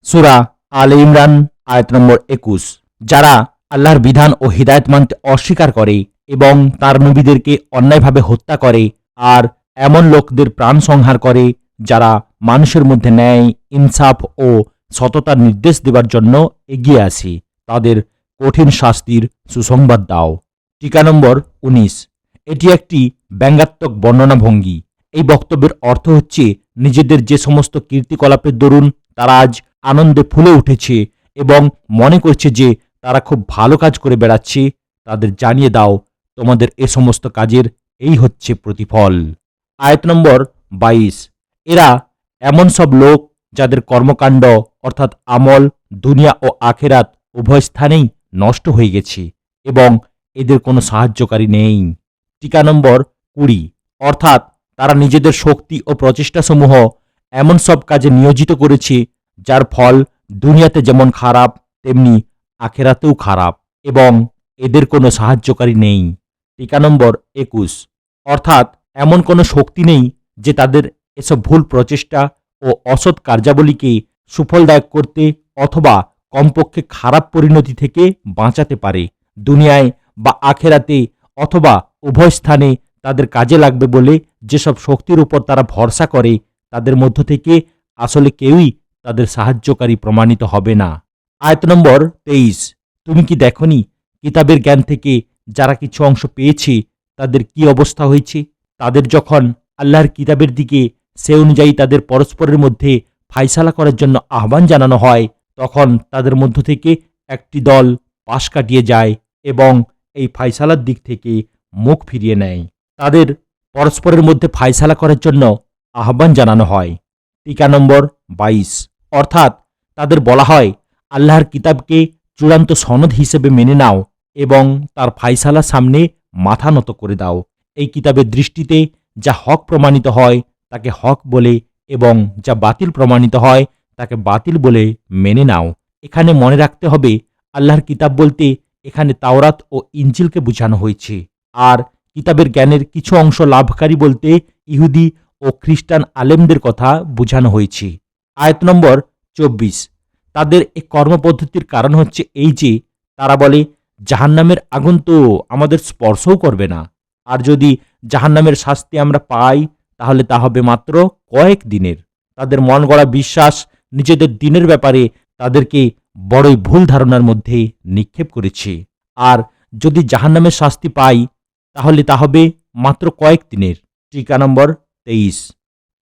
সূরা আলে ইমরান আয়াত নম্বর 21। যারা আল্লাহর বিধান ও হিদায়াত মানতে অস্বীকার করে এবং তার নবীদেরকে অন্যায়ভাবে হত্যা করে আর এমন লোকদের প্রাণ সংহার করে যারা মানুষের মধ্যে ন্যায়, ইনসাফ ও সততার নির্দেশ দেবার জন্য এগিয়ে আসে, তাদের কঠিন শাস্তির সুসংবাদ দাও। টিকা নম্বর 19। এটি একটি ব্যঙ্গাত্মক বর্ণনা ভঙ্গি। এই বক্তব্যের অর্থ হচ্ছে, নিজেদের যে সমস্ত কীর্তিকলাপের দরুন তারা আজ আনন্দে ফুলে উঠেছে এবং মনে করছে যে তারা খুব ভালো কাজ করে বেড়াচ্ছে, তাদের জানিয়ে দাও তোমাদের এ সমস্ত কাজের এই হচ্ছে প্রতিফল। আয়াত নম্বর 22। এরা এমন সব লোক যাদের কর্মকাণ্ড অর্থাৎ আমল দুনিয়া ও আখেরাত উভয় স্থানেই নষ্ট হয়ে গেছে এবং এদের কোনো সাহায্যকারী নেই। টিকা নম্বর 20। অর্থাৎ তারা নিজেদের শক্তি ও প্রচেষ্টাসমূহ এমন সব কাজে নিয়োজিত করেছে যার ফল দুনিয়াতে যেমন খারাপ তেমনি আখেরাতেও খারাপ এবং এদের কোনো সাহায্যকারী নেই। টিকা নম্বর 21। অর্থাৎ এমন কোনো শক্তি নেই যে তাদের এসব ভুল প্রচেষ্টা ও অসৎ কার্যাবলীকে সুফলদায়ক করতে অথবা কমপক্ষে খারাপ পরিণতি থেকে বাঁচাতে পারে। দুনিয়ায় বা আখেরাতে অথবা উভয় স্থানে তাদের কাজে লাগবে বলে যেসব শক্তির উপর তারা ভরসা করে, তাদের মধ্য থেকে আসলে কেউই তাদের সাহায্যকারী প্রমাণিত হবে না। আয়াত নম্বর 23। তুমি কি দেখনি কিতাবের জ্ঞান থেকে যারা কিছু অংশ পেয়েছে তাদের কি অবস্থা হয়েছে? তাদের যখন আল্লাহর কিতাবের দিকে সে অনুযায়ী তাদের পরস্পরের মধ্যে ফায়সালা করার জন্য আহ্বান জানানো হয়, তখন তাদের মধ্য থেকে একটি দল পাশ কাটিয়ে যায় এবং এই ফায়সালার দিক থেকে মুখ ফিরিয়ে নেয়। তাদের পরস্পরের মধ্যে ফায়সালা করার জন্য আহ্বান জানানো হয়। টিকা নম্বর 22। অর্থাৎ তাদের বলা হয়, আল্লাহর কিতাবকে চূড়ান্ত সনদ হিসেবে মেনে নাও এবং তার ফায়সালার সামনে মাথা নত করে দাও। এই কিতাবের দৃষ্টিতে যা হক প্রমাণিত হয় তাকে হক বলে এবং যা বাতিল প্রমাণিত হয় তাকে বাতিল বলে মেনে নাও। এখানে মনে রাখতে হবে, আল্লাহর কিতাব বলতে এখানে তাওরাত ও ইনজিলকে বোঝানো হয়েছে, আর কিতাবের জ্ঞানের কিছু অংশ লাভকারী বলতে ইহুদি ও খ্রিস্টান আলেমদের কথা বোঝানো হয়েছে। আয়াত নম্বর 24। তাদের এই কর্মপদ্ধতির কারণ হচ্ছে এই যে তারা বলে, জাহান্নামের আগুন তো আমাদের স্পর্শও করবে না, আর যদি জাহান্নামের শাস্তি আমরা পাই তাহলে তা হবে মাত্র কয়েক দিনের। তাদের মন গড়া বিশ্বাস নিজেদের দিনের ব্যাপারে তাদেরকে বড়ই ভুল ধারণার মধ্যে নিক্ষেপ করেছে। আর যদি জাহান্নামের শাস্তি পাই তাহলে তা হবে মাত্র কয়েক দিনের। টিকা নম্বর 23।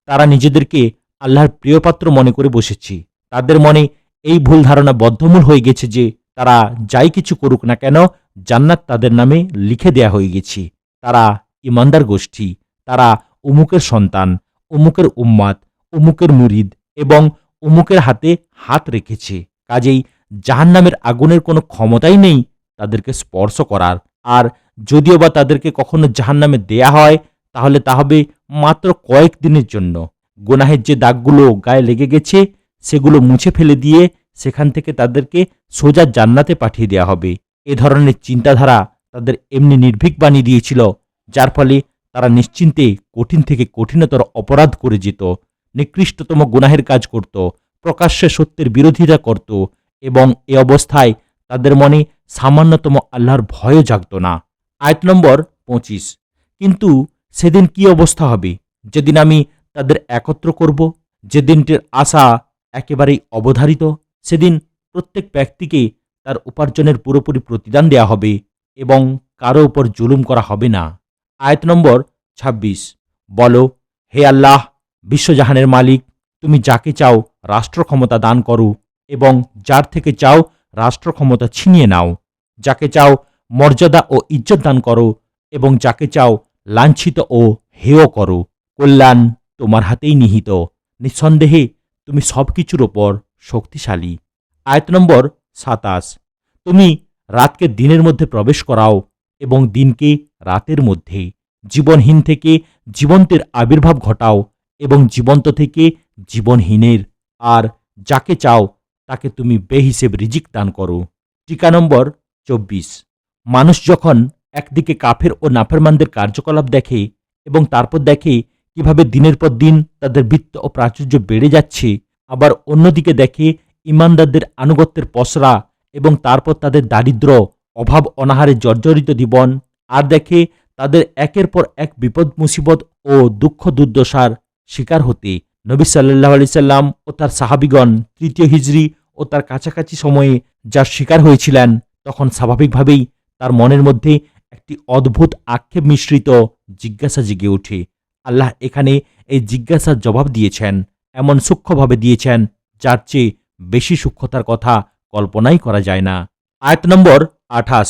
তারা নিজেদেরকে আল্লাহর প্রিয়পাত্র মনে করে বসেছে। তাদের মনে এই ভুল ধারণা বদ্ধমূল হয়ে গেছে যে তারা যাই কিছু করুক না কেন, জান্নাত তাদের নামে লিখে দেয়া হয়ে গেছে। তারা ইমানদার গোষ্ঠী, তারা উমুকের সন্তান, উমুকের উম্মাত, উমুকের মুরিদ এবং উমুকের হাতে হাত রেখেছে। কাজেই জাহান্নামের আগুনের কোনো ক্ষমতাই নেই তাদেরকে স্পর্শ করার। আর যদিও বা তাদেরকে কখনো জাহান্নামে দেয়া হয় তাহলে তা হবে মাত্র কয়েক দিনের জন্য। গুনাহের যে দাগগুলো গায়ে লেগে গেছে সেগুলো মুছে ফেলে দিয়ে সেখান থেকে তাদেরকে সোজা জান্নাতে পাঠিয়ে দেওয়া হবে। এ ধরনের চিন্তাধারা তাদের এমনি নির্ভীক বানিয়ে দিয়েছিল, যার ফলে তারা নিশ্চিন্তে কঠিন থেকে কঠিনতর অপরাধ করে যেত, নিকৃষ্টতম গুনাহের কাজ করত, প্রকাশ্যে সত্যের বিরোধিতা করত এবং এ অবস্থায় তাদের মনে সামান্যতম আল্লাহর ভয়ও জাগত না। আয়াত নম্বর 25। কিন্তু সেদিন কি অবস্থা হবে যেদিন আমি তাদের একত্র করব, যে দিনটির আশা একেবারেই অবধারিত। সেদিন প্রত্যেক ব্যক্তিকে তার উপার্জনের পুরোপুরি প্রতিদান দেয়া হবে এবং কারো উপর জুলুম করা হবে না। আয়াত নম্বর 26। বলো, হে আল্লাহ, বিশ্বজাহানের মালিক, তুমি যাকে চাও রাষ্ট্র ক্ষমতা দান করো এবং যার থেকে চাও রাষ্ট্র ক্ষমতা ছিনিয়ে নাও। যাকে চাও মর্যাদা ও ইজ্জত দান করো এবং যাকে চাও লাঞ্ছিত ও হেয় করো। কল্যাণ তোমার হাতেই নিহিত, নিঃসন্দেহে তুমি সবকিছুর ওপর শক্তিশালী। আয়াত নম্বর 27। তুমি রাতকে দিনের মধ্যে প্রবেশ করাও এবং দিনকে রাতের মধ্যে। জীবনহীন থেকে জীবন্তের আবির্ভাব ঘটাও এবং জীবন্ত থেকে জীবনহীনের। আর যাকে চাও তাকে তুমি বেহিসেব রিজিক দান করো। টিকা নম্বর 24। মানুষ যখন একদিকে কাফের ও নাফরমানদের কার্যকলাপ দেখে এবং তারপর দেখে কিভাবে দিনের পর দিন তাদের বৃত্ত ও প্রাচুর্য বেড়ে যাচ্ছে, আবার অন্যদিকে দেখে ইমানদারদের আনুগত্যের পসরা এবং তারপর তাদের দারিদ্র্য, অভাব, অনাহারে জর্জরিত জীবন, আর দেখে তাদের একের পর এক বিপদ মুসিবত ও দুঃখ দুর্দশার শিকার হতে। নবী সাল্লাল্লাহু আলাইহি সাল্লাম ও তার সাহাবীগণ তৃতীয় হিজরি ও তার কাছাকাছি সময়ে যার শিকার হয়েছিলেন, তখন স্বাভাবিকভাবেই তার মনের মধ্যে একটি অদ্ভুত আক্ষেপ মিশ্রিত জিজ্ঞাসা জেগে ওঠে। আল্লাহ এখানে এই জিজ্ঞাসার জবাব দিয়েছেন, এমন সূক্ষ্মভাবে দিয়েছেন যার চেয়ে বেশি সূক্ষ্মতার কথা কল্পনাই করা যায় না। আয়াত নম্বর 28।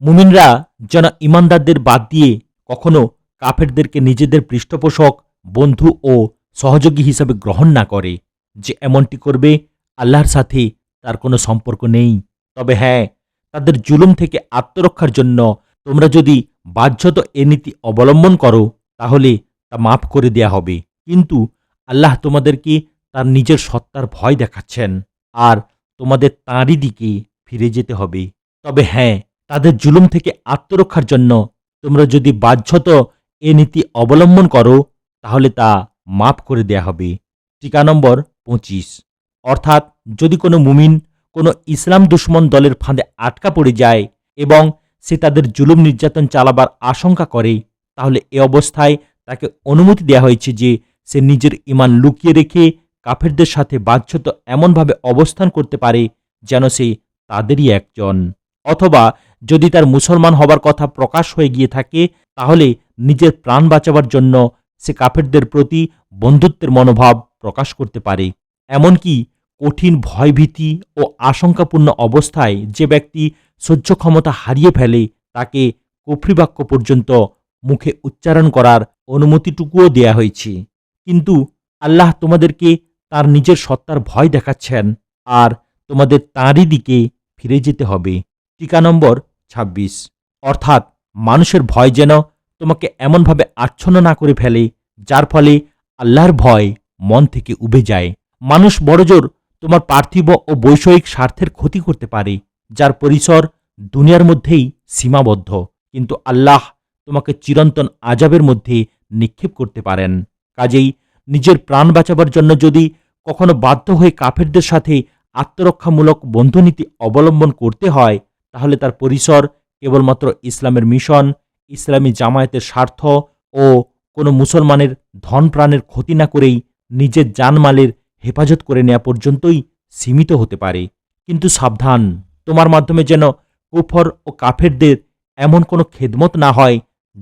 মুমিনরা যেন ইমানদারদের বাদ দিয়ে কখনো কাফেরদেরকে নিজেদের পৃষ্ঠপোষক, বন্ধু ও সহযোগী হিসাবে গ্রহণ না করে। যে এমনটি করবে আল্লাহর সাথে তার কোনো সম্পর্ক নেই। তবে হ্যাঁ, তাদের জুলুম থেকে আত্মরক্ষার জন্য তোমরা যদি বাহ্যত এ নীতি অবলম্বন করো তাহলে তা মাফ করে দেয়া হবে। কিন্তু আল্লাহ তোমাদেরকে তার নিজের সত্তার ভয় দেখাচ্ছেন, আর তোমাদের তাঁরই দিকে ফিরে যেতে হবে। তবে হ্যাঁ, তাদের জুলুম থেকে আত্মরক্ষার জন্য তোমরা যদি বাহ্যত এ নীতি অবলম্বন করো তাহলে তা মাফ করে দেয়া হবে। টিকা নম্বর 25। অর্থাৎ যদি কোনো মুমিন কোনো ইসলাম দুশ্মন দলের ফাঁদে আটকা পড়ে যায় এবং সে তাদের জুলুম নির্যাতন চালাবার আশঙ্কা করে, তাহলে এ অবস্থায় তাকে অনুমতি দেয়া হয়েছে যে সে নিজের ঈমান লুকিয়ে রেখে কাফেরদের সাথে বাহ্যত এমনভাবে অবস্থান করতে পারে যেন সে তাদেরই একজন। অথবা যদি তার মুসলমান হবার কথা প্রকাশ হয়ে গিয়ে থাকে তাহলে নিজের প্রাণ বাঁচাবার জন্য সে কাফেরদের প্রতি বন্ধুত্বের মনোভাব প্রকাশ করতে পারে। এমনকি কঠিন ভয়ভীতি ও আশঙ্কাপূর্ণ অবস্থায় যে ব্যক্তি সহ্য ক্ষমতা হারিয়ে ফেলে তাকে কুফরি বাক্য পর্যন্ত মুখে উচ্চারণ করার অনুমতিটুকুও দেয়া হয়েছে। কিন্তু আল্লাহ তোমাদেরকে তার নিজের সত্তার ভয় দেখাচ্ছেন, আর তোমাদের তাঁরই দিকে ফিরে যেতে হবে। টিকা নম্বর 26। অর্থাৎ মানুষের ভয় যেন তোমাকে এমনভাবে আচ্ছন্ন না করে ফেলে যার ফলে আল্লাহর ভয় মন থেকে উবে যায়। মানুষ বড়জোর তোমার পার্থিব ও বৈষয়িক স্বার্থের ক্ষতি করতে পারে, যার পরিসর দুনিয়ার মধ্যেই সীমাবদ্ধ, কিন্তু আল্লাহ তোমাকে চিরন্তন আযাবের মধ্যে নিক্ষেপ করতে পারেন। কাজেই নিজের প্রাণ বাঁচাবার জন্য যদি কখনো বাধ্য হয়ে কাফেরদের সাথে আত্মরক্ষামূলক বন্ধুনীতি অবলম্বন করতে হয় তাহলে তার পরিসর কেবলমাত্র ইসলামের মিশন, ইসলামী জামায়াতের স্বার্থ ও কোনো মুসলমানের ধন প্রাণের ক্ষতি না করেই নিজের জানমালের হেফাজত করে নেওয়া পর্যন্তই সীমিত হতে পারে। কিন্তু সাবধান, তোমার মাধ্যমে যেন কুফর ও কাফেরদের এমন কোনো খেদমত না হয়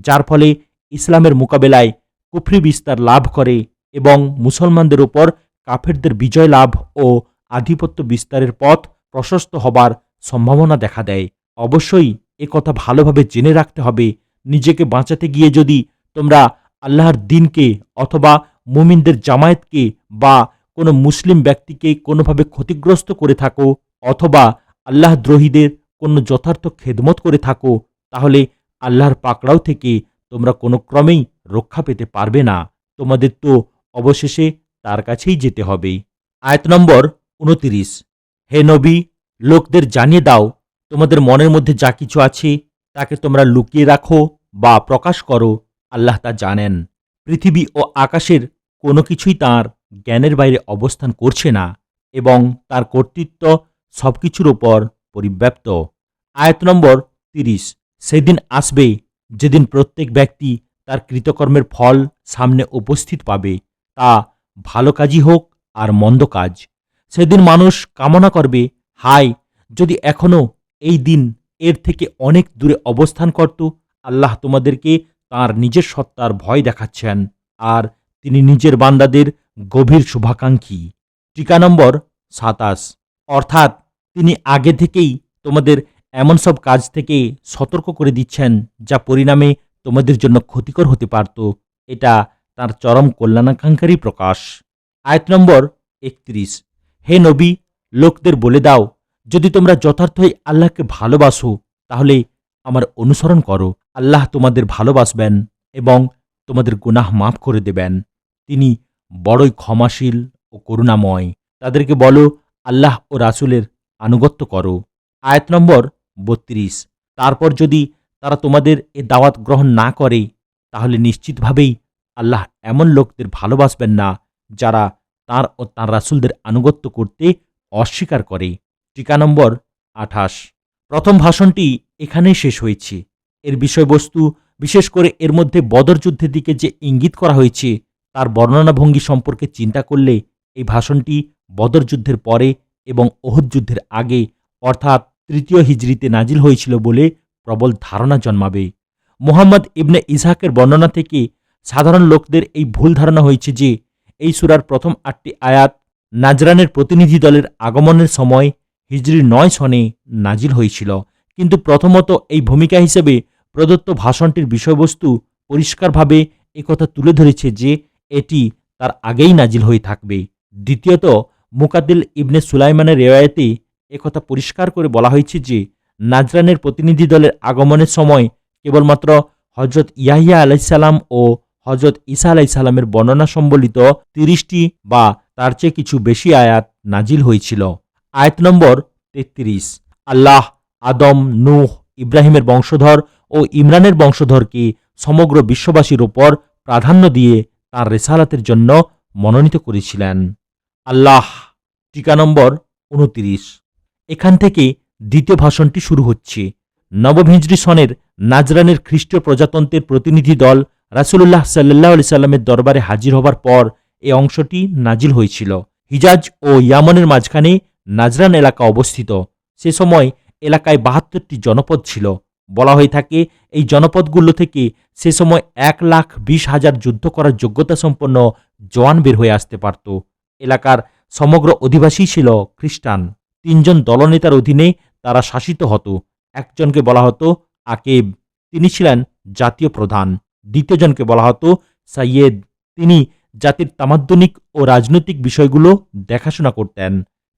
যার ফলে ইসলামের মোকাবেলায় কুফরি বিস্তার লাভ করে এবং মুসলমানদের উপর কাফেরদের বিজয় লাভ ও আধিপত্য বিস্তারের পথ প্রশস্ত হবার সম্ভাবনা দেখা দেয়। অবশ্যই এ কথা ভালোভাবে জেনে রাখতে হবে, নিজেকে বাঁচাতে গিয়ে যদি তোমরা আল্লাহর দ্বীনকে অথবা মুমিনদের জামায়াতকে বা কোনো মুসলিম ব্যক্তিকে কোনোভাবে ক্ষতিগ্রস্ত করে থাকো অথবা আল্লাহ দ্রোহীদের কোনো যথার্থ খেদমত করে থাকো তাহলে আল্লাহর পাকড়াও থেকে তোমরা কোনো ক্রমেই রক্ষা পেতে পারবে না। তোমাদের তো অবশেষে তার কাছেই যেতে হবে। আয়াত নম্বর 29। হে নবী, লোকদের জানিয়ে দাও তোমাদের মনের মধ্যে যা কিছু আছে তাকে তোমরা লুকিয়ে রাখো বা প্রকাশ করো, আল্লাহ তা জানেন। পৃথিবী ও আকাশের কোনো কিছুই তাঁর জ্ঞানের বাইরে অবস্থান করছে না এবং তার কর্তৃত্ব সবকিছুর ওপর পরিব্যাপ্ত। আয়াত নম্বর 30। সেদিন আসবে যেদিন প্রত্যেক ব্যক্তি তার কৃতকর্মের ফল সামনে উপস্থিত পাবে, তা ভালো কাজই হোক আর মন্দ কাজ। সেদিন মানুষ কামনা করবে, হায় যদি এখনো এই দিন এর থেকে অনেক দূরে অবস্থান করত। আল্লাহ তোমাদেরকে তাঁর নিজের সত্তার ভয় দেখাচ্ছেন, আর তিনি নিজের বান্দাদের গভীর শুভাকাঙ্ক্ষী। টিকা নম্বর 27। অর্থাৎ তিনি আগে থেকেই তোমাদের এমন সব কাজ থেকে সতর্ক করে দিচ্ছেন যা পরিণামে তোমাদের জন্য ক্ষতিকর হতে পারত। এটা তার চরম কল্যাণাকাঙ্ক্ষারী প্রকাশ। আয়াত নম্বর 31। হে নবী, লোকদের বলে দাও, যদি তোমরা যথার্থই আল্লাহকে ভালোবাসো তাহলে আমার অনুসরণ করো। আল্লাহ তোমাদের ভালোবাসবেন এবং তোমাদের গুনাহ মাফ করে দেবেন। তিনি বড়ই ক্ষমাশীল ও করুণাময়। তাদেরকে বলো, আল্লাহ ও রাসূলের আনুগত্য করো। আয়াত নম্বর 32। তারপর যদি তারা তোমাদের এ দাওয়াত গ্রহণ না করে তাহলে নিশ্চিতভাবেই আল্লাহ এমন লোকদের ভালোবাসবেন না যারা তাঁর ও তাঁর রাসূলদের আনুগত্য করতে অস্বীকার করে। টিকা নম্বর 28। প্রথম ভাষণটি এখানেই শেষ হয়েছে। এর বিষয়বস্তু, বিশেষ করে এর মধ্যে বদর যুদ্ধের দিকে যে ইঙ্গিত করা হয়েছে তার বর্ণনাভঙ্গি সম্পর্কে চিন্তা করলে এই ভাষণটি বদর যুদ্ধের পরে এবং ওহুদ যুদ্ধের আগে অর্থাৎ 3য় হিজরিতে নাজিল হয়েছিল বলে প্রবল ধারণা জন্মাবে। মুহাম্মদ ইবনে ইসহাকের বর্ণনা থেকে সাধারণ লোকদের এই ভুল ধারণা হয়েছে যে এই সূরার প্রথম 8টি আয়াত নাজরানের প্রতিনিধি দলের আগমনের সময় হিজরি 9 সনে নাজিল হয়েছিল। কিন্তু প্রথমত এই ভূমিকা হিসেবে প্রদত্ত ভাষণটির বিষয়বস্তু পরিষ্কারভাবে একথা তুলে ধরেছে যে এটি তার আগেই নাজিল হয়ে থাকবে। দ্বিতীয়ত মুকাদ্দিল ইবনে সুলাইমানের রেওয়ায়েতে একথা পরিষ্কার করে বলা হয়েছে যে নাজরানের প্রতিনিধি দলের আগমনের সময় কেবলমাত্র হজরত ইয়াহিয়া আলাইসাল্লাম ও হজরত ঈসা আলাইসাল্লামের বর্ণনা সম্বলিত 30টি বা তার চেয়ে কিছু বেশি আয়াত নাজিল হয়েছিল। আয়াত নম্বর 33। আল্লাহ আদম, নূহ, ইব্রাহিমের বংশধর ও ইমরানের বংশধরকে সমগ্র বিশ্ববাসীর ওপর প্রাধান্য দিয়ে তাঁর রেসালাতের জন্য মনোনীত করেছিলেন। আল্লাহ। টিকা নম্বর 29। এখান থেকে দ্বিতীয় ভাষণটি শুরু হচ্ছে। নবম হিজরি সনের নাজরানের খ্রিস্টীয় প্রজাতন্ত্রের প্রতিনিধি দল রাসূলুল্লাহ সাল্লাল্লাহু আলাইহি সাল্লামের দরবারে হাজির হবার পর এই অংশটি নাজিল হয়েছিল। হিজাজ ও ইয়ামনের মাঝখানে নাজরান এলাকা অবস্থিত। সে সময় এলাকায় 72টি জনপদ ছিল। বলা হয়ে থাকে এই জনপদগুলো থেকে সে সময় 1,20,000 যুদ্ধ করার যোগ্যতা সম্পন্ন জওয়ান বের হয়ে আসতে পারত। এলাকার সমগ্র অধিবাসী ছিল খ্রিস্টান। 3 জন দলনেতার অধীনে তারা শাসিত হতো। একজনকে বলা হতো আকেব, তিনি ছিলেন জাতীয় প্রধান। দ্বিতীয়জনকে বলা হতো সাইয়েদ, তিনি জাতির তামাদ্দনিক ও রাজনৈতিক বিষয়গুলো দেখাশোনা করতেন।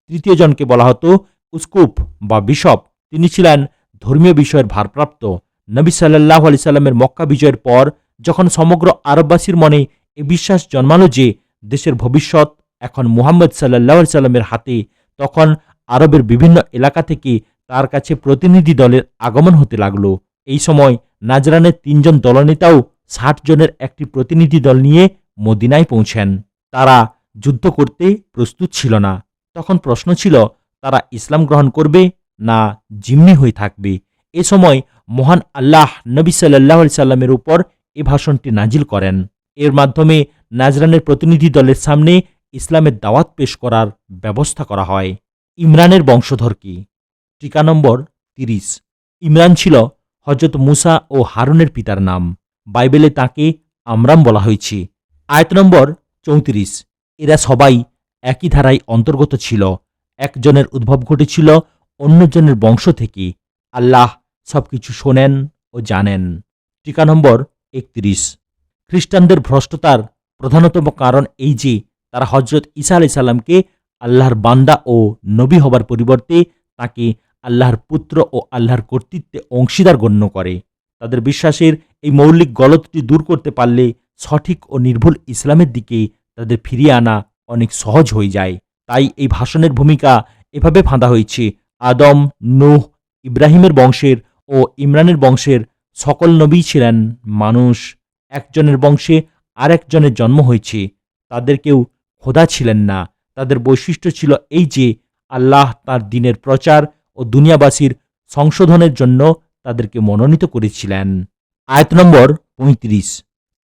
তৃতীয়জনকে বলা হতো উস্কুপ বা বিশপ, তিনি ছিলেন ধর্মীয় বিষয়ের ভারপ্রাপ্ত। নবী সাল্লাল্লাহু আলাইহি সাল্লামের মক্কা বিজয়ের পর যখন সমগ্র আরববাসীর মনে এ বিশ্বাস জন্মালো যে দেশের ভবিষ্যৎ এখন মুহাম্মদ সাল্লাল্লাহু আলাইহি সাল্লামের হাতে, তখন আরবের বিভিন্ন এলাকা থেকে তার কাছে প্রতিনিধি দলের আগমন হতে লাগলো। এই সময় নাজরানের 3 জন দলনেতাও 60 জনের একটি প্রতিনিধি দল নিয়ে মদিনায় পৌঁছেন। তারা যুদ্ধ করতে প্রস্তুত ছিল না। তখন প্রশ্ন ছিল তারা ইসলাম গ্রহণ করবে না জিম্মি হয়ে থাকবে। এ সময় মহান আল্লাহ নবী সাল্লাল্লাহু আলাইহি সাল্লামের উপর এ ভাষণটি নাজিল করেন। এর মাধ্যমে নাজরানের প্রতিনিধি দলের সামনে ইসলামের দাওয়াত পেশ করার ব্যবস্থা করা হয়। ইমরানের বংশধর কি? টিকা নম্বর 30। ইমরান ছিল হযরত মুসা ও হারুনের পিতার নাম। বাইবেলে তাকে আমরাম বলা হয়েছে। আয়াত নম্বর 34। এরা সবাই একই ধারায় অন্তর্গত ছিল। একজনের উদ্ভব ঘটেছিল অন্যজনের বংশ থেকে। আল্লাহ সবকিছু শোনেন ও জানেন। টিকা নম্বর 31। খ্রিস্টানদের ভ্রষ্টতার প্রধানতম কারণ এই যে তারা হজরত ঈসা আলাইহিস সালামকে আল্লাহর বান্দা ও নবী হবার পরিবর্তে তাকে আল্লাহর পুত্র ও আল্লাহর কর্তৃত্বে অংশীদার গণ্য করে। তাদের বিশ্বাসের এই মৌলিক গলতটি দূর করতে পারলে সঠিক ও নির্ভুল ইসলামের দিকে তাদের ফিরিয়ে আনা অনেক সহজ হয়ে যায়। তাই এই ভাষণের ভূমিকা এভাবে ফাঁদা হয়েছে। আদম, নূহ, ইব্রাহিমের বংশের ও ইমরানের বংশের সকল নবী ছিলেন মানুষ। একজনের বংশে আরেকজনের জন্ম হয়েছে। তাদের কেউ খোদা ছিলেন না। তাদের বৈশিষ্ট্য ছিল এই যে আল্লাহ তাঁর দ্বীনের প্রচার ও দুনিয়াবাসীর সংশোধনের জন্য তাদেরকে মনোনীত করেছিলেন। আয়াত নম্বর 35।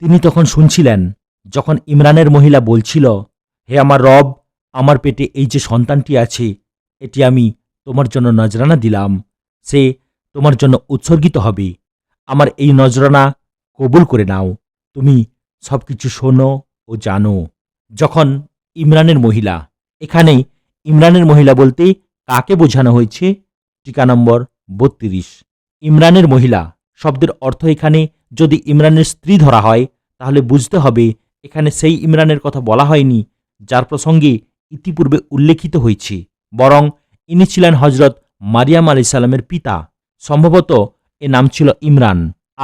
তিনি তখন শুনছিলেন যখন ইমরানের মহিলা বলছিল, হে আমার রব, আমার পেটে এই যে সন্তানটি আছে এটি আমি তোমার জন্য নজরানা দিলাম, সে তোমার জন্য উৎসর্গিত হবে। আমার এই নজরানা কবুল করে নাও। তুমি সবকিছু শোনো ও জানো। যখন ইমরানের মহিলা, এখানে ইমরানের মহিলা বলতে কাকে বোঝানো হয়েছে? টিকা নম্বর 32। ইমরানের মহিলা শব্দের অর্থ এখানে যদি ইমরানের স্ত্রী ধরা হয় তাহলে বুঝতে হবে এখানে সেই ইমরানের কথা বলা হয়নি যার প্রসঙ্গে ইতিপূর্বে উল্লেখিত হয়েছে, বরং ইনি ছিলেন হজরত মারিয়াম আলাইহিস সালামের পিতা। সম্ভবত এ নাম ছিল ইমরান।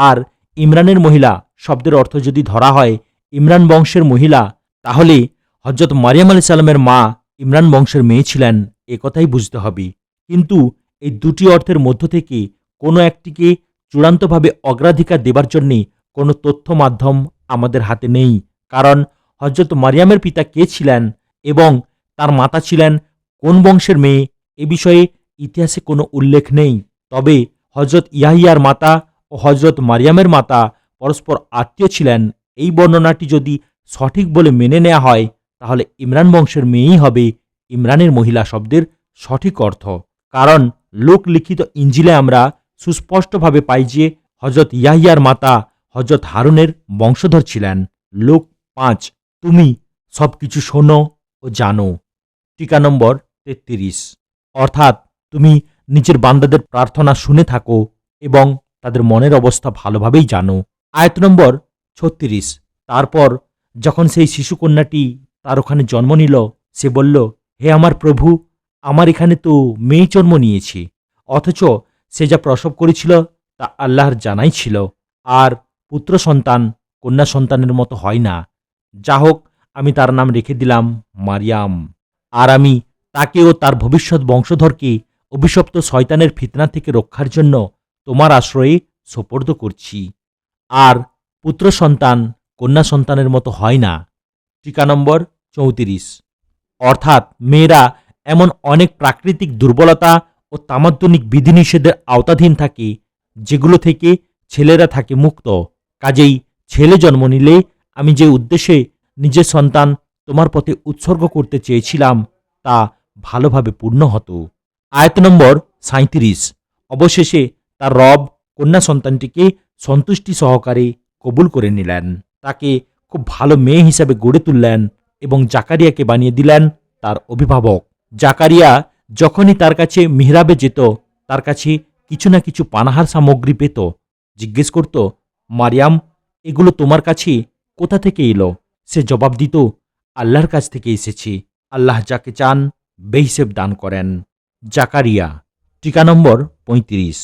আর ইমরানের মহিলা শব্দের অর্থ যদি ধরা হয় ইমরান বংশের মহিলা, তাহলে হজরত মারিয়াম আলাইহিস সালামের মা ইমরান বংশের মেয়ে ছিলেন, একথাই বুঝতে হবে। কিন্তু এই দুটি অর্থের মধ্য থেকে কোনো একটিকে চূড়ান্তভাবে অগ্রাধিকার দেবার জন্যে কোনো তথ্য মাধ্যম আমাদের হাতে নেই। কারণ হজরত মারিয়ামের পিতা কে ছিলেন এবং তার মাতা ছিলেন কোন বংশের মেয়ে এ বিষয়ে ইতিহাসে কোনো উল্লেখ নেই। তবে হজরত ইয়াহিয়ার মাতা ও হজরত মারিয়ামের মাতা পরস্পর আত্মীয় ছিলেন, এই বর্ণনাটি যদি সঠিক বলে মেনে নেওয়া হয় তাহলে ইমরান বংশের মেয়েই হবে ইমরানের মহিলা শব্দের সঠিক অর্থ। কারণ লোকলিখিত ইঞ্জিলে আমরা সুস্পষ্টভাবে পাই যে হজরত ইয়াহিয়ার মাতা হজরত হারুনের বংশধর ছিলেন। লোক 5। তুমি সবকিছু শোনো ও জানো। টিকা নম্বর 33। অর্থাৎ তুমি নিজের বান্দাদের প্রার্থনা শুনে থাকো এবং তাদের মনের অবস্থা ভালোভাবেই জানো। আয়াত নম্বর 36। তারপর যখন সেই শিশুকন্যাটি তার ওখানে জন্ম নিল, সে বলল, হে আমার প্রভু, আমার এখানে তো মেয়ে জন্ম নিয়েছি, অথচ সে যা প্রসব করেছিল তা আল্লাহর জানাই ছিল, আর পুত্র সন্তান কন্যা সন্তানের মতো হয় না। যা হোক, আমি তার নাম রেখে দিলাম মারিয়াম। আর আমি তাকে ও তার ভবিষ্যৎ বংশধরকে অভিশপ্ত শয়তানের ফিতনা থেকে রক্ষার জন্য তোমার আশ্রয়ে সোপর্দ করছি। আর পুত্র সন্তান কন্যা সন্তানের মতো হয় না। টিকা নম্বর 34। অর্থাৎ মেয়েরা এমন অনেক প্রাকৃতিক দুর্বলতা ও তামাদ্দনিক বিধিনিষেধের আওতাধীন থাকে যেগুলো থেকে ছেলেরা থাকে মুক্ত। কাজেই ছেলে জন্ম নিলে আমি যে উদ্দেশ্যে নিজের সন্তান তোমার পথে উৎসর্গ করতে চেয়েছিলাম তা ভালোভাবে পূর্ণ হতো। আয়াত নম্বর 37। অবশেষে তার রব কন্যা সন্তানটিকে সন্তুষ্টি সহকারে কবুল করে নিলেন, তাকে খুব ভালো মেয়ে হিসাবে গড়ে তুললেন এবং জাকারিয়াকে বানিয়ে দিলেন তার অভিভাবক। জাকারিয়া যখনই তার কাছে মিহরাবে যেত, তার কাছে কিছু না কিছু পানাহার সামগ্রী পেত। জিজ্ঞেস করত, মারিয়াম, এগুলো তোমার কাছে কোথা থেকে এলো? সে জবাব দিত, আল্লাহর কাছ থেকে এসেছে, আল্লাহ যাকে চান বেহিসেব দান করেন। জাকারিয়া। টিকা নম্বর 35।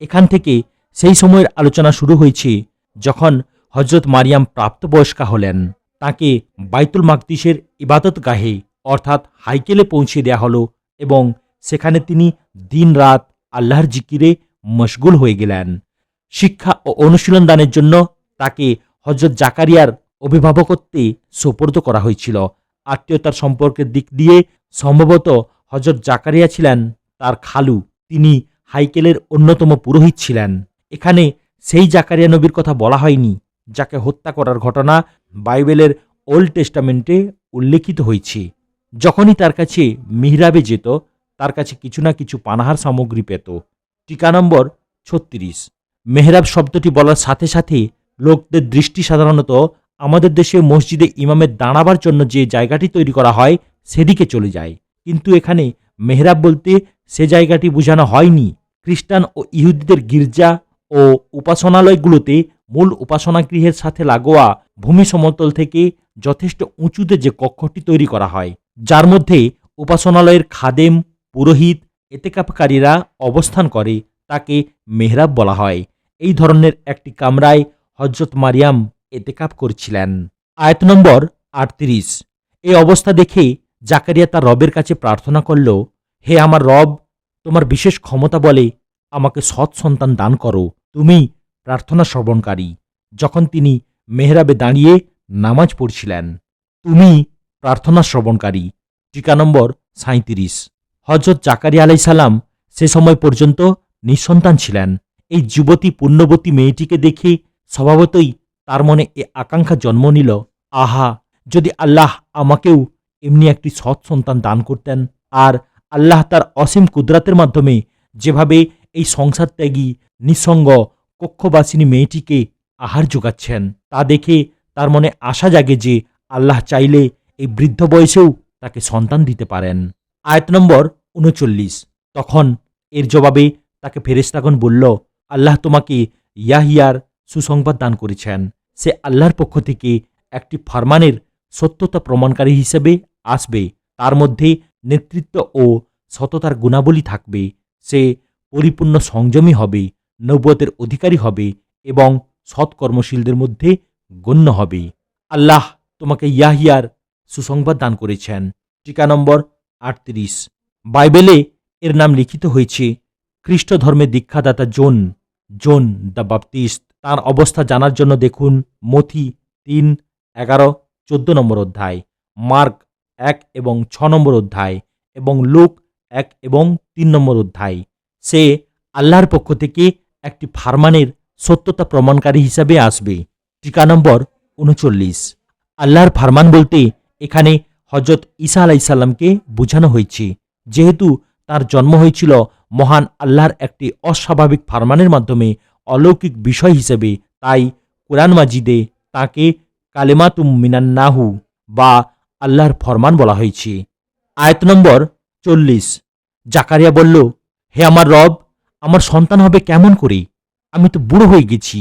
এখান থেকে সেই সময়ের আলোচনা শুরু হয়েছে যখন হজরত মারিয়াম প্রাপ্তবয়স্কা হলেন। তাকে বাইতুল মাকদিসের ইবাদতগাহে অর্থাৎ হাইকেলে পৌঁছে দেয়া হলো এবং সেখানে তিনি দিন রাত আল্লাহর জিকিরে মশগুল হয়ে গেলেন। শিক্ষা ও অনুশীলন দানের জন্য তাকে হজরত জাকারিয়ার অভিভাবকত্বে সোপর্দ করা হয়েছিল। আত্মীয়তার সম্পর্কের দিক দিয়ে সম্ভবত হজরত জাকারিয়া ছিলেন তার খালু। তিনি হাইকেলের অন্যতম পুরোহিত ছিলেন। এখানে সেই জাকারিয়া নবীর কথা বলা হয়নি যাকে হত্যা করার ঘটনা বাইবেলের ওল্ড টেস্টামেন্টে উল্লেখিত হয়েছে। যখনই তার কাছে মিহরাবে যেত, তার কাছে কিছু না কিছু পানাহার সামগ্রী পেত। টিকা নম্বর 36। মেহরাব শব্দটি বলার সাথে সাথে লোকদের দৃষ্টি সাধারণত আমাদের দেশে মসজিদে ইমামের দাঁড়াবার জন্য যে জায়গাটি তৈরি করা হয় সেদিকে চলে যায়, কিন্তু এখানে মেহরাব বলতে সে জায়গাটি বোঝানো হয়নি। খ্রিস্টান ও ইহুদিদের গির্জা ও উপাসনালয়গুলোতে মূল উপাসনাগৃহের সাথে লাগোয়া ভূমি সমতল থেকে যথেষ্ট উঁচুতে যে কক্ষটি তৈরি করা হয়, যার মধ্যে উপাসনালয়ের খাদেম, পুরোহিত, এতেকাফকারীরা অবস্থান করে, তাকে মেহরাব বলা হয়। এই ধরনের একটি কামরায় হজরত মারিয়াম এতেকাফ করছিলেন। আয়াত নম্বর 38। এই অবস্থা দেখে জাকারিয়া তার রবের কাছে প্রার্থনা করল, হে আমার রব, তোমার বিশেষ ক্ষমতা বলে আমাকে সৎ সন্তান দান করো। তুমি প্রার্থনা শ্রবণকারী। যখন তিনি মেহরাবে দাঁড়িয়ে নামাজ পড়ছিলেন, তুমি প্রার্থনা শ্রবণকারী। টিকা নম্বর 37। হজরত জাকারিয়া আলাইসাল্লাম সে সময় পর্যন্ত নিঃসন্তান ছিলেন। এই যুবতী পুণ্যবতী মেয়েটিকে দেখে স্বভাবতই তার মনে এ আকাঙ্ক্ষা জন্ম নিল, আহা, যদি আল্লাহ আমাকেও এমনি একটি সৎ সন্তান দান করতেন। আর আল্লাহ তার অসীম কুদরাতের মাধ্যমে যেভাবে এই সংসার ত্যাগী নিঃসঙ্গ কক্ষবাসিনী মেয়েটিকে আহার যোগাচ্ছেন, তা দেখে তার মনে আশা জাগে যে আল্লাহ চাইলে এই বৃদ্ধ বয়সেও তাকে সন্তান দিতে পারেন। আয়াত নম্বর 39। তখন এর জবাবে তাকে ফেরেশতাগণ বলল, আল্লাহ তোমাকে ইয়াহিয়ার সুসংবাদ দান করেছেন। সে আল্লাহর পক্ষ থেকে একটি ফরমানের সত্যতা প্রমাণকারী হিসেবে আসবে। তার মধ্যে নেতৃত্ব ও সততার গুণাবলী থাকবে। সে পরিপূর্ণ সংযমী হবে, নবুয়তের অধিকারী হবে এবং সৎকর্মশীলদের মধ্যে গণ্য হবে। আল্লাহ তোমাকে ইয়াহিয়ার সুসংবাদ দান করেছেন। টিকা নম্বর 38। বাইবেলে এর নাম লিখিত হয়েছে খ্রিস্ট ধর্মের দীক্ষাদাতা জন দ্য বাপ্তিস্ট। তার অবস্থা জানার জন্য দেখুন মথি 3, 11, 14 নম্বর অধ্যায়, মার্ক 1 এবং 6 নম্বর অধ্যায় এবং লুক 1 এবং 3 নম্বর অধ্যায়। সে আল্লাহর পক্ষ থেকে একটি ফারমানের সত্যতা প্রমাণকারী হিসাবে আসবে। টিকা নম্বর 39। আল্লাহর ফারমান বলতে এখানে হজরত ঈসা আলাইসাল্লামকে বোঝানো হয়েছে, যেহেতু তার জন্ম হয়েছিল মহান আল্লাহর একটি অস্বাভাবিক ফারমানের মাধ্যমে অলৌকিক বিষয় হিসেবে, তাই কুরআন মাজিদে তাকে কালেমাতুম মিনান্নাহু বা আল্লাহর ফরমান বলা হয়েছে। আয়াত নম্বর 40। জাকারিয়া বলল, হে আমার রব, আমার সন্তান হবে কেমন করে? আমি তো বুড়ো হয়ে গেছি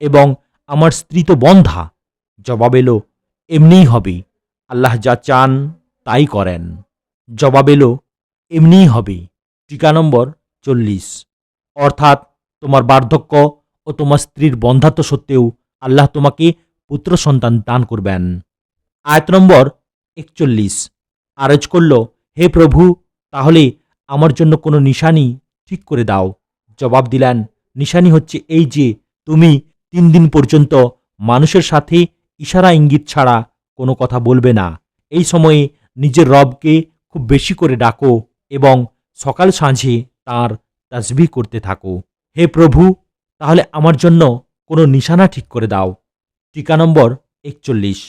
এবং আমার স্ত্রী তো বন্ধ্যা। জবাব এলো, এমনিই হবে, আল্লাহ যা চান তাই করেন। জবাব এলো, এমনিই হবে। টিকা নম্বর 40। অর্থাৎ তোমার বার্ধক্য ও তোমার স্ত্রীর বন্ধ্যাত্ব সত্ত্বেও আল্লাহ তোমাকে পুত্র সন্তান দান করবেন। আয়াত নম্বর 41 আরজ করল, হে প্রভু, তাহলে আমার জন্য কোনো নিশানি ঠিক করে দাও। জবাব দিলেন, নিশানি হচ্ছে এই যে তুমি 3 দিন পর্যন্ত মানুষের সাথে ইশারা ইঙ্গিত ছাড়া কোনো কথা বলবে না। এই সময়ে নিজের রবকে খুব বেশি করে ডাকো এবং সকাল সাঁঝে তাঁর তাসবিহ করতে থাকো। হে প্রভু, তাহলে আমার জন্য কোনো নিশানা ঠিক করে দাও। টিকা নম্বর 41।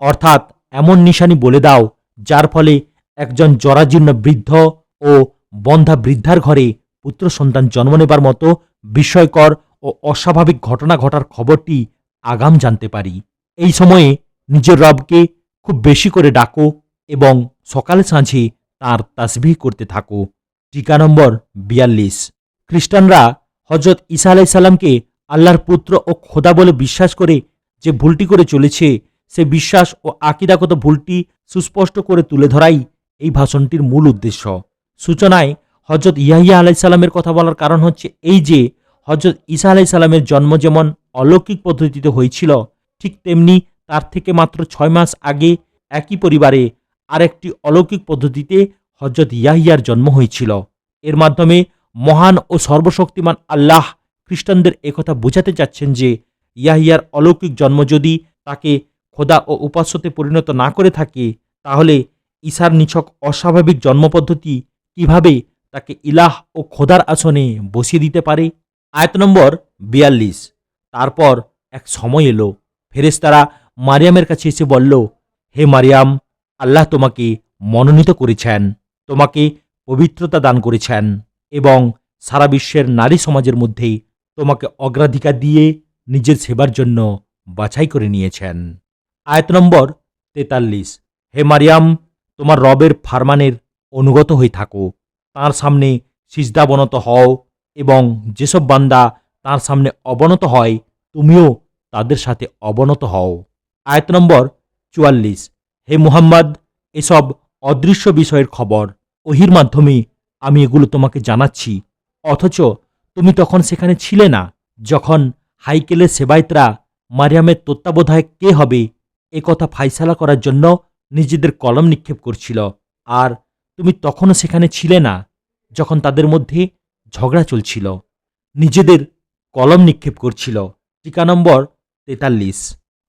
অর্থাৎ এমন নিশানি বলে দাও যার ফলে একজন জরাজীর্ণ বৃদ্ধ ও বন্ধ্যা বৃদ্ধার ঘরে পুত্র সন্তান জন্ম নেবার মতো বিস্ময়কর ও অস্বাভাবিক ঘটনা ঘটার খবরটি আগাম জানতে পারি। এই সময়ে নিজের রবকে খুব বেশি করে ডাকো এবং সকাল সাঁঝে তাঁর তাসবিহ করতে থাকো। টিকা নম্বর 42। খ্রিস্টানরা হজরত ঈসা আলাইসাল্লামকে আল্লাহর পুত্র ও খোদা বলে বিশ্বাস করে যে ভুলটি করে চলেছে, সে বিশ্বাস ও আকীদাগত ভুলটি সুস্পষ্ট করে তুলে ধরাই এই ভাষণটির মূল উদ্দেশ্য। সূচনায় হজরত ইয়াহিয়া আলাইসাল্লামের কথা বলার কারণ হচ্ছে এই যে হজরত ঈসা আলাইসাল্লামের জন্ম যেমন অলৌকিক পদ্ধতিতে হয়েছিল, ঠিক তেমনি তার থেকে মাত্র 6 মাস আগে একই পরিবারে আরেকটি অলৌকিক পদ্ধতিতে হজরত ইয়াহিয়ার জন্ম হয়েছিল। এর মাধ্যমে মহান ও সর্বশক্তিমান আল্লাহ খ্রিস্টানদের একথা বোঝাতে চাচ্ছেন যে ইয়াহিয়ার অলৌকিক জন্ম যদি তাকে খোদা ও উপাস্যতে পরিণত না করে থাকে, তাহলে ঈসার নিছক অস্বাভাবিক জন্মপদ্ধতি কিভাবে তাকে ইলাহ ও খোদার আসনে বসিয়ে দিতে পারে। আয়াত নম্বর 42। তারপর এক সময় এলো, ফেরেশতারা মারিয়ামের কাছে এসে বলল, হে মারিয়াম, আল্লাহ তোমাকে মনোনীত করেছেন, তোমাকে পবিত্রতা দান করেছেন এবং সারা বিশ্বের নারী সমাজের মধ্যে তোমাকে অগ্রাধিকার দিয়ে নিজের সেবার জন্য বাছাই করে নিয়েছেন। আয়াত নম্বর 43। হে মারিয়াম, তোমার রবের ফারমানের অনুগত হয়ে থাকো, তাঁর সামনে সিজদাবনত হও এবং যেসব বান্দা তাঁর সামনে অবনত হয় তুমিও তাদের সাথে অবনত হও। আয়াত নম্বর 44। হে মুহাম্মদ, এসব অদৃশ্য বিষয়ের খবর ওহির মাধ্যমে আমি এগুলো তোমাকে জানাচ্ছি, অথচ তুমি তখন সেখানে ছিলে না যখন হাইকেলের সেবায়েতরা মারিয়ামের তত্ত্বাবধায়ক কে হবে একথা ফাইসালা করার জন্য নিজেদের কলম নিক্ষেপ করছিল, আর তুমি তখনও সেখানে ছিলে না যখন তাদের মধ্যে ঝগড়া চলছিল, নিজেদের কলম নিক্ষেপ করছিল। টিকা নম্বর 43।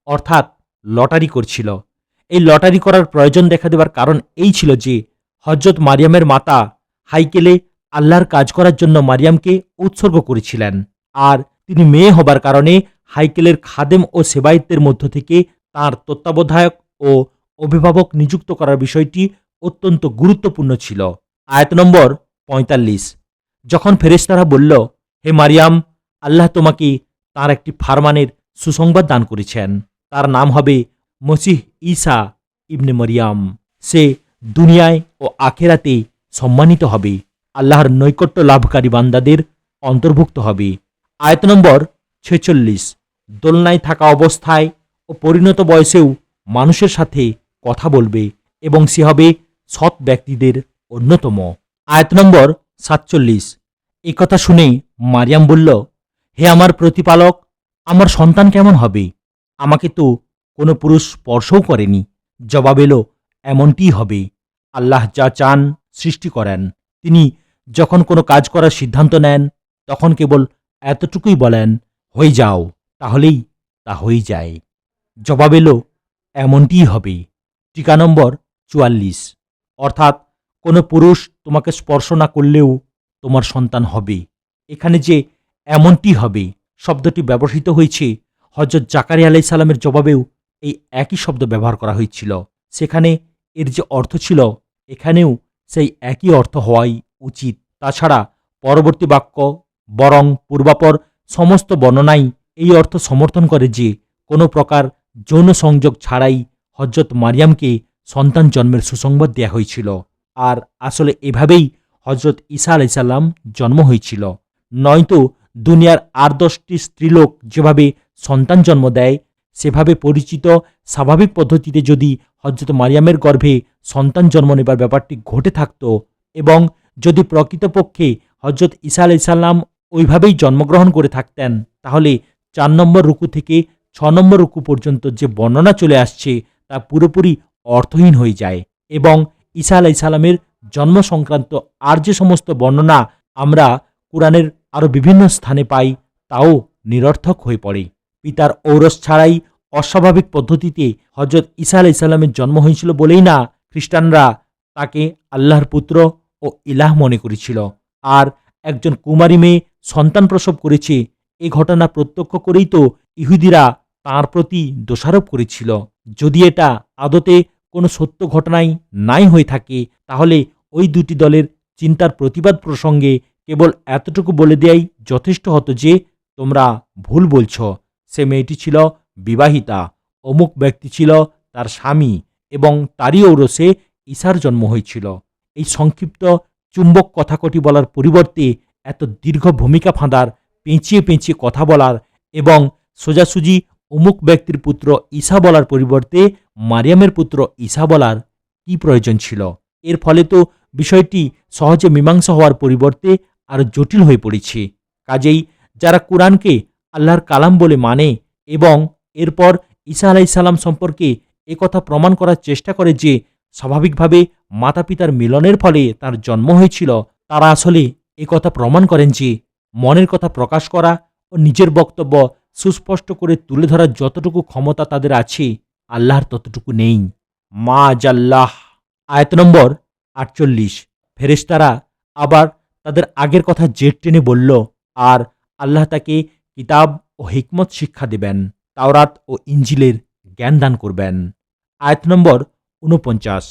অর্থাৎ লটারি করছিল। এই লটারি করার প্রয়োজন দেখা দেবার কারণ এই ছিল যে হজরত মারিয়ামের মাতা হাইকেলে আল্লাহর কাজ করার জন্য মারিয়ামকে উৎসর্গ করেছিলেন, আর তিনি মেয়ে হবার কারণে হাইকেলের খাদেম ও সেবায়েতদের মধ্য থেকে তাঁর তত্ত্বাবধায়ক ও অভিভাবক নিযুক্ত করার বিষয়টি অত্যন্ত গুরুত্বপূর্ণ ছিল। আয়াত নম্বর 45। যখন ফেরেশতারা বলল, হে মারিয়াম, আল্লাহ তোমাকে তাঁর একটি ফারমানের সুসংবাদ দান করেছেন, তার নাম হবে মসিহ ঈসা ইবনে মরিয়াম, সে দুনিয়ায় ও আখেরাতে সম্মানিত হবে, আল্লাহর নৈকট্য লাভকারী বান্দাদের অন্তর্ভুক্ত হবে। আয়াত নম্বর 46। দোলনায় থাকা অবস্থায় ও পরিণত বয়সেও মানুষের সাথে কথা বলবে এবং সে হবে সৎ ব্যক্তিদের অন্যতম। আয়াত নম্বর 47। একথা শুনে মারিয়াম বলল, হে আমার প্রতিপালক, আমার সন্তান কেমন হবে? আমাকে তো কোনো পুরুষ স্পর্শও করেনি। জবাব এলো, এমনটিই হবে, আল্লাহ যা চান সৃষ্টি করেন। তিনি যখন কোনো কাজ করার সিদ্ধান্ত নেন তখন কেবল এতটুকুই বলেন, হয়ে যাও, তাহলেই তা হয়ে যায়। জবাব এলো, এমনটিই হবে। টিকা নম্বর 44। অর্থাৎ কোনো পুরুষ তোমাকে স্পর্শ না করলেও তোমার সন্তান হবে। এখানে যে এমনটি হবে শব্দটি ব্যবহৃত হয়েছে, হযরত জাকারিয়া আলাইহিস সালামের জবাবেও এই একই শব্দ ব্যবহার করা হয়েছিল। সেখানে এর যে অর্থ ছিল, এখানেও সেই একই অর্থ হওয়াই উচিত। তাছাড়া পরবর্তী বাক্য বরং পূর্বাপর সমস্ত বর্ণনাই এই অর্থ সমর্থন করে যে কোনো প্রকার যৌন সংযোগ ছাড়াই হযরত মারিয়ামকে সন্তান জন্মের সুসংবাদ দেয়া হয়েছিল। আর আসলে এভাবেই হযরত ঈসা আলাইহিস সালাম জন্ম হয়েছিল। নয়তো দুনিয়ার আর 10টি স্ত্রীলোক যেভাবে সন্তান জন্ম দেয়, সেভাবে পরিচিত স্বাভাবিক পদ্ধতিতে যদি হযরত মারিয়ামের গর্ভে সন্তান জন্ম নেবার ব্যাপারটি ঘটে থাকত এবং যদি প্রকৃতপক্ষে হযরত ঈসা আলাইহিস সালাম ওইভাবেই জন্মগ্রহণ করে থাকতেন, তাহলে 4 নম্বর রুকু থেকে 6 নম্বর রুকু পর্যন্ত যে বর্ণনা চলে আসছে তা পুরোপুরি অর্থহীন হয়ে যায় এবং ঈসা আলাইহিস সালামের জন্ম সংক্রান্ত আর যে সমস্ত বর্ণনা আমরা কুরআনের আরও বিভিন্ন স্থানে পাই তাও নিরর্থক হয়ে পড়ে। পিতার ঔরস ছাড়াই অস্বাভাবিক পদ্ধতিতে হযরত ঈসা আলাইহিস সালামের জন্ম হয়েছিল বলেই না খ্রিস্টানরা তাকে আল্লাহর পুত্র ও ইলাহ মনে করেছিল। আর একজন কুমারী মেয়ে সন্তান প্রসব করেছে, এ ঘটনা প্রত্যক্ষ করেই তো ইহুদিরা তাঁর প্রতি দোষারোপ করেছিল। যদি এটা আদতে কোনো সত্য ঘটনাই নাই হয়ে থাকে, তাহলে ওই দুটি দলের চিন্তার প্রতিবাদ প্রসঙ্গে কেবল এতটুকু বলে দেয়াই যথেষ্ট হতো যে তোমরা ভুল বলছ। সে মেয়েটি ছিল বিবাহিতা, অমুক ব্যক্তি ছিল তার স্বামী এবং তারই ঔরসে ঈসার জন্ম হয়েছিল। এই সংক্ষিপ্ত চুম্বক কথাকটি বলার পরিবর্তে এত দীর্ঘ ভূমিকা ফাঁদার, পেঁচিয়ে পেঁচিয়ে কথা বলার এবং সোজাসুজি অমুক ব্যক্তির পুত্র ঈসা বলার পরিবর্তে মারিয়ামের পুত্র ঈসা বলার কি প্রয়োজন ছিল? এর ফলে তো বিষয়টি সহজে মীমাংসা হওয়ার পরিবর্তে আরও জটিল হয়ে পড়েছে। কাজেই যারা কুরআনকে আল্লাহর কালাম বলে মানে এবং এরপর ঈসা আলাইহিস সালাম সম্পর্কে একথা প্রমাণ করার চেষ্টা করে যে স্বাভাবিকভাবে মাতা পিতার মিলনের ফলে তার জন্ম হয়েছিল, তারা আসলে একথা প্রমাণ করেন যে মনের কথা প্রকাশ করা ও নিজের বক্তব্য সুস্পষ্ট করে তুলে ধরার যতটুকু ক্ষমতা তাদের আছে, আল্লাহর ততটুকু নেই। মাআজাল্লাহ। আয়াত নম্বর 48। ফেরেশতারা আবার তাদের আগের কথা জের টেনে বলল, আর আল্লাহ তাকে কিতাব ও হিকমত শিক্ষা দেবেন, তাওরাত ও ইঞ্জিলের জ্ঞান দান করবেন। আয়াত নম্বর 49।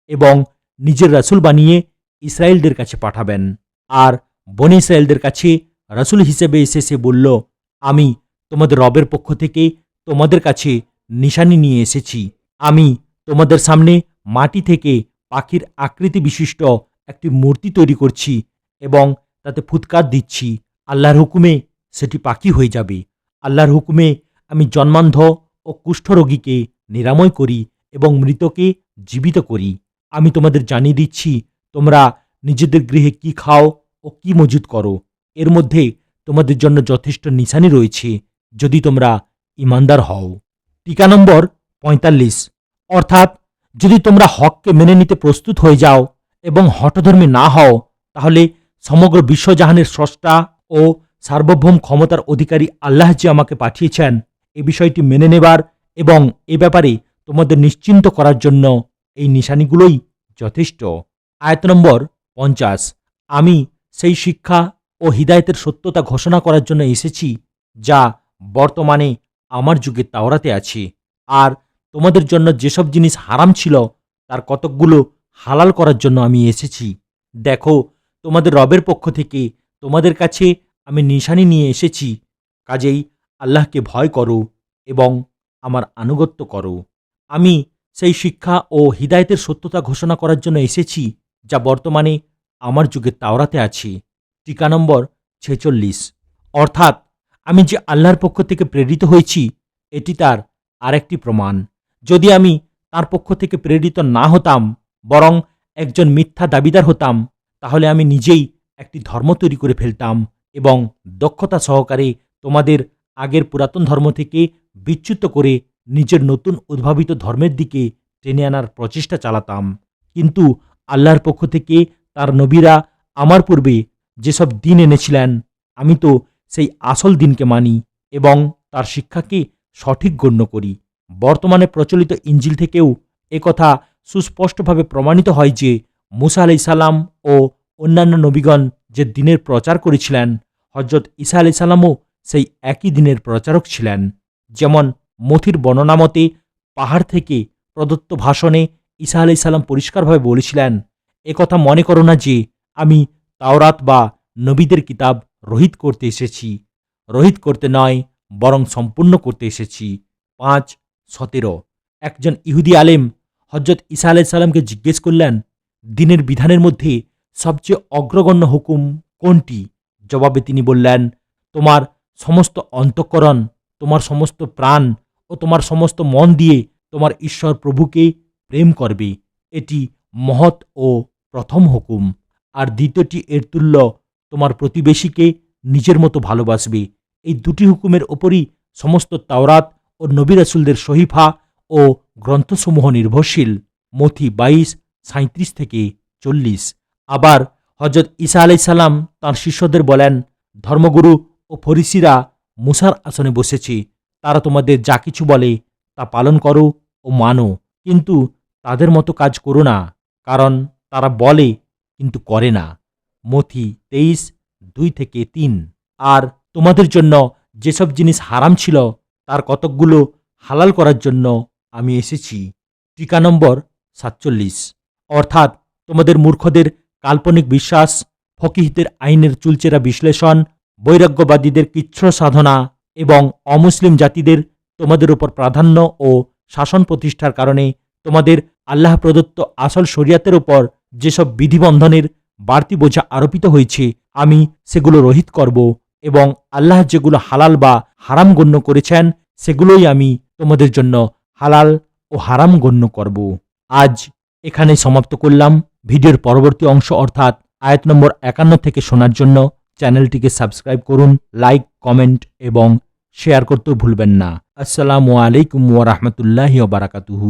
এবং নিজের রাসূল বানিয়ে ইসরায়েলদের কাছে পাঠাবেন। আর বনী ইসরায়েলদের কাছে রাসূল হিসেবে এসে সে বলল, আমি তোমাদের রবের পক্ষ থেকে তোমাদের কাছে নিশানি নিয়ে এসেছি। আমি তোমাদের সামনে মাটি থেকে পাখির আকৃতি বিশিষ্ট একটি মূর্তি তৈরি করছি এবং তাতে ফুৎকার দিচ্ছি। আল্লাহর হুকুমে সেটি পাখি হয়ে যাবে। আল্লাহর হুকুমে আমি জন্মান্ধ ও কুষ্ঠরোগীকে নিরাময় করি এবং মৃতকে জীবিত করি। আমি তোমাদের জানিয়ে দিচ্ছি তোমরা নিজেদের গৃহে কি খাও ও কি মজুদ করো, এর মধ্যে তোমাদের জন্য যথেষ্ট নিশানি রয়েছে যদি তোমরা ঈমানদার হও। টিকা নম্বর 45। অর্থাৎ যদি তোমরা হককে মেনে নিতে প্রস্তুত হয়ে যাও এবং হঠধর্মী না হও, তাহলে সমগ্র বিশ্বজাহানের স্রষ্টা ও সার্বভৌম ক্ষমতার অধিকারী আল্লাহ যে আমাকে পাঠিয়েছেন, এ বিষয়টি মেনে নেবার এবং এ ব্যাপারে তোমাদের নিশ্চিন্ত করার জন্য এই নিশানিগুলোই যথেষ্ট। আয়াত নম্বর 50। আমি সেই শিক্ষা ও হিদায়তের সত্যতা ঘোষণা করার জন্য এসেছি যা বর্তমানে আমার যুগে তাওরাতে আছে, আর তোমাদের জন্য যেসব জিনিস হারাম ছিল তার কতকগুলো হালাল করার জন্য আমি এসেছি। দেখো, তোমাদের রবের পক্ষ থেকে তোমাদের কাছে আমি নিশানি নিয়ে এসেছি, কাজেই আল্লাহকে ভয় করো এবং আমার আনুগত্য করো। আমি সেই শিক্ষা ও হিদায়তের সত্যতা ঘোষণা করার জন্য এসেছি যা বর্তমানে আমার যুগে তাওরাতে আছে। টিকা নম্বর 46। অর্থাৎ আমি যে আল্লাহর পক্ষ থেকে প্রেরিত হয়েছি এটি তার আরেকটি প্রমাণ। যদি আমি তার পক্ষ থেকে প্রেরিত না হতাম, বরং একজন মিথ্যা দাবিদার হতাম, তাহলে আমি নিজেই একটি ধর্ম তৈরি করে ফেলতাম এবং দক্ষতা সহকারে তোমাদের আগের পুরাতন ধর্ম থেকে বিচ্যুত করে নিজের নতুন উদ্ভাবিত ধর্মের দিকে টেনে আনার প্রচেষ্টা চালাতাম। কিন্তু আল্লাহর পক্ষ থেকে তার নবীরা আমার পূর্বে যেসব দিন এনেছিলেন, আমি তো সেই আসল দিনকে মানি এবং তার শিক্ষাকে সঠিক গণ্য করি। বর্তমানে প্রচলিত ইঞ্জিল থেকেও একথা সুস্পষ্টভাবে প্রমাণিত হয় যে মুসা আলাইহিস সালাম ও অন্যান্য নবীগণ যে দিনের প্রচার করেছিলেন, হযরত ঈসা আলাইহিস সালামও সেই একই দিনের প্রচারক ছিলেন। যেমন মথির বর্ণনা মতে পাহাড় থেকে প্রদত্ত ভাষণে ঈসা আলাইহিস সালাম পরিষ্কারভাবে বলেছিলেন, একথা মনে করো না যে আমি তাওরাত বা নবীদের কিতাব রহিত করতে এসেছি। রহিত করতে নয়, বরং সম্পূর্ণ করতে এসেছি। 5:17। একজন ইহুদি আলেম হযরত ঈসা আলাইহিস সালামকে জিজ্ঞেস করলেন, দ্বীনের বিধানের মধ্যে সবচেয়ে অগ্রগণ্য হুকুম কোনটি? জবাবে তিনি বললেন, তোমার সমস্ত অন্তঃকরণ, তোমার সমস্ত প্রাণ ও তোমার সমস্ত মন দিয়ে তোমার ঈশ্বর প্রভুকে প্রেম করবে। এটি মহৎ ও প্রথম হুকুম। আর দ্বিতীয়টি এর তুল্য, তোমার প্রতিবেশীকে নিজের মতো ভালোবাসবে। এই দুটি হুকুমের ওপরই সমস্ত তাওরাত ও নবী রাসূলদের সহিফা ও গ্রন্থসমূহ নির্ভরশীল। মথি 22:37-40। আবার হযরত ঈসা আলাইহিস সালাম তাঁর শিষ্যদের বলেন, ধর্মগুরু ও ফরিসিরা মুসার আসনে বসেছে। তারা তোমাদের যা কিছু বলে তা পালন করো ও মানো, কিন্তু তাদের মতো কাজ করো না, কারণ তারা বলে কিন্তু করে না। মথি 23:2-3। আর তোমাদের জন্য যেসব জিনিস হারাম ছিল তার কতকগুলো হালাল করার জন্য আমি এসেছি। টিকা নম্বর 47। অর্থাৎ তোমাদের মূর্খদের কাল্পনিক বিশ্বাস, ফকিহদের আইনের চুলচেরা বিশ্লেষণ, বৈরাগ্যবাদীদের কৃচ্ছ সাধনা এবং অমুসলিম জাতিদের তোমাদের উপর প্রাধান্য ও শাসন প্রতিষ্ঠার কারণে তোমাদের আল্লাহ প্রদত্ত আসল শরিয়াতের উপর যেসব বিধিবন্ধনের বাড়তি বোঝা আরোপিত হয়েছে, আমি সেগুলো রহিত করব এবং আল্লাহ যেগুলো হালাল বা হারাম গণ্য করেছেন সেগুলোই আমি তোমাদের জন্য হালাল ও হারাম গণ্য করব। আজ এখানে সমাপ্ত করলাম। ভিডিওর পরবর্তী অংশ অর্থাৎ আয়াত নম্বর 51 থেকে শোনার জন্য চ্যানেলটিকে সাবস্ক্রাইব করুন, লাইক, কমেন্ট এবং শেয়ার করতেও ভুলবেন না। আসসালামু আলাইকুম ওয়া রাহমাতুল্লাহি ওয়া বারাকাতুহু।